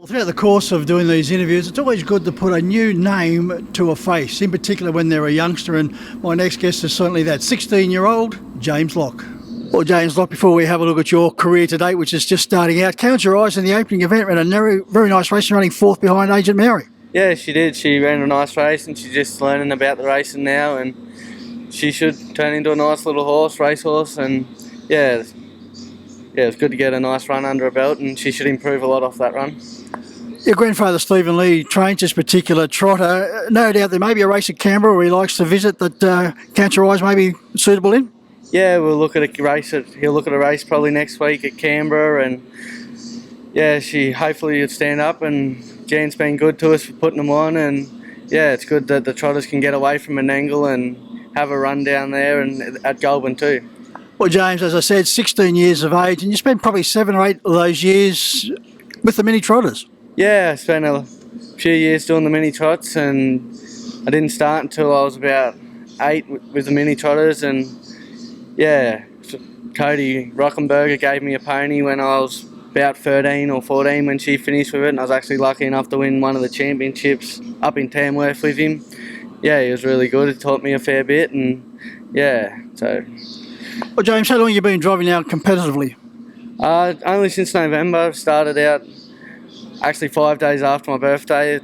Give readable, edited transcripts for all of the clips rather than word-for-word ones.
Throughout the course of doing these interviews, it's always good to put a new name to a face, in particular when they're a youngster, and my next guest is certainly that, 16-year-old James Locke. Well, James Locke, before we have a look at your career to date, which is just starting out, count your eyes in the opening event, ran a very nice race, running fourth behind Agent Mary. Yeah, she did. She ran a nice race and she's just learning about the racing now, and she should turn into a nice little racehorse, and yeah, it's good to get a nice run under her belt, and she should improve a lot off that run. Your grandfather Stephen Lee trains this particular trotter. No doubt there may be a race at Canberra where he likes to visit that Count Your Eyes may be suitable in? Yeah, he'll look at a race probably next week at Canberra, and yeah, she hopefully will stand up, and Jan's been good to us for putting them on, and yeah, it's good that the trotters can get away from Menangle and have a run down there and at Goulburn too. Well, James, as I said, 16 years of age, and you spent probably 7 or 8 of those years with the mini trotters. Yeah, I spent a few years doing the mini trots, and I didn't start until I was about 8 with the mini trotters, and yeah, Cody Rockenberger gave me a pony when I was about 13 or 14 when she finished with it, and I was actually lucky enough to win one of the championships up in Tamworth with him. Yeah, he was really good. He taught me a fair bit, and yeah, so... Well, James, how long have you been driving now competitively? Only since November. I started out actually 5 days after my birthday.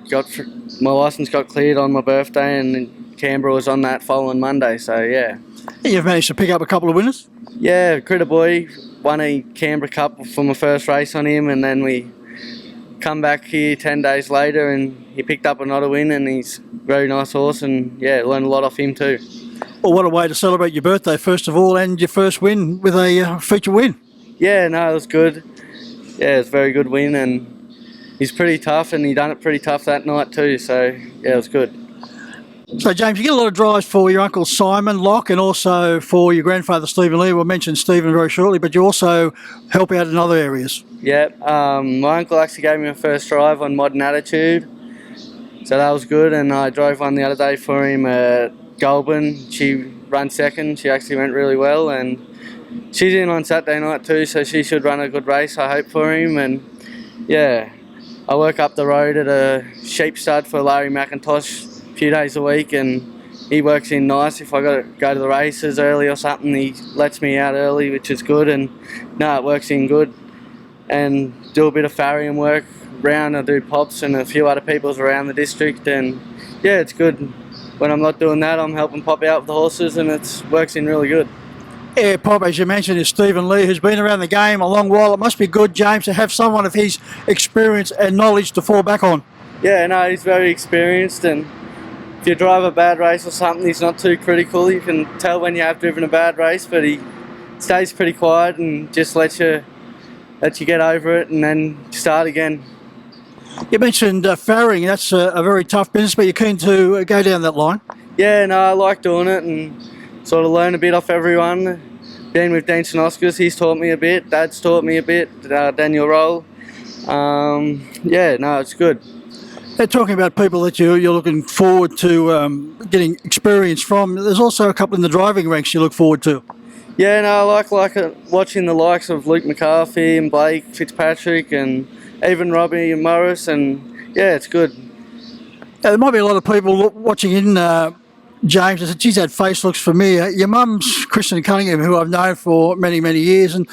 My licence got cleared on my birthday, and Canberra was on that following Monday, so yeah. You've managed to pick up a couple of winners? Yeah, Critter Boy won a Canberra Cup for my first race on him, and then we come back here 10 days later and he picked up another win, and he's a very nice horse, and yeah, learned a lot off him too. Well, what a way to celebrate your birthday, first of all, and your first win with a feature win. Yeah, no, it was good. Yeah, it was a very good win, and he's pretty tough, and he done it pretty tough that night too, so yeah, it was good. So, James, you get a lot of drives for your uncle Simon Locke and also for your grandfather Stephen Lee. We'll mention Stephen very shortly, but you also help out in other areas. Yeah, my uncle actually gave me my first drive on Modern Attitude, so that was good, and I drove one the other day for him at Goulburn. She ran second. She actually went really well, and she's in on Saturday night too, so she should run a good race, I hope, for him. And yeah, I work up the road at a sheep stud for Larry McIntosh a few days a week, and he works in nice. If I got to go to the races early or something, he lets me out early, which is good, and no, it works in good. And do a bit of farrier work around. I do Pops and a few other people's around the district, and yeah, it's good. When I'm not doing that, I'm helping Pop out with the horses, and it works in really good. Yeah, Pop, as you mentioned, is Stephen Lee, who's been around the game a long while. It must be good, James, to have someone of his experience and knowledge to fall back on. Yeah, no, he's very experienced, and if you drive a bad race or something, he's not too critical. You can tell when you have driven a bad race, but he stays pretty quiet and just lets you get over it and then start again. You mentioned farrowing. That's a very tough business, but you're keen to go down that line? Yeah, no, I like doing it and sort of learn a bit off everyone. Been with Dean Oscars, he's taught me a bit. Dad's taught me a bit, Daniel Roll. Yeah, no, it's good. They're talking about people that you're looking forward to getting experience from. There's also a couple in the driving ranks you look forward to. Yeah, no, I like watching the likes of Luke McCarthy and Blake Fitzpatrick and even Robbie and Morris, and yeah, it's good. There might be a lot of people watching in, James, and said, geez, that face looks familiar. Your mum's Kristen Cunningham, who I've known for many, many years, and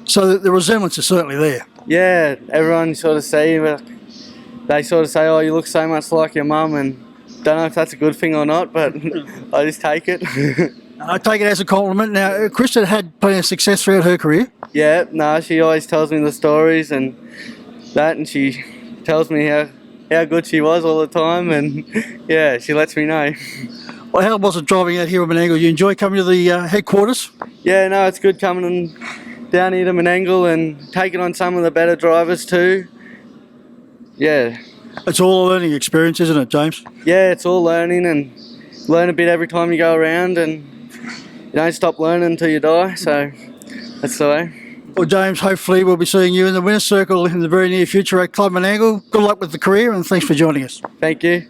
so the resemblance is certainly there. Yeah, everyone sort of say, they sort of say, oh, you look so much like your mum, and don't know if that's a good thing or not, but I just take it. I take it as a compliment. Now, Kristen had plenty of success throughout her career. Yeah, no, she always tells me the stories and that, and she tells me how good she was all the time, and yeah, she lets me know. Well, how was it driving out here at Menangle? You enjoy coming to the headquarters? Yeah, no, it's good coming down here to Menangle and taking on some of the better drivers too. Yeah. It's all a learning experience, isn't it, James? Yeah, it's all learning, and learn a bit every time you go around, and you don't stop learning until you die, so that's the way. Well, James, hopefully we'll be seeing you in the winner's circle in the very near future at Club Menangle. Good luck with the career, and thanks for joining us. Thank you.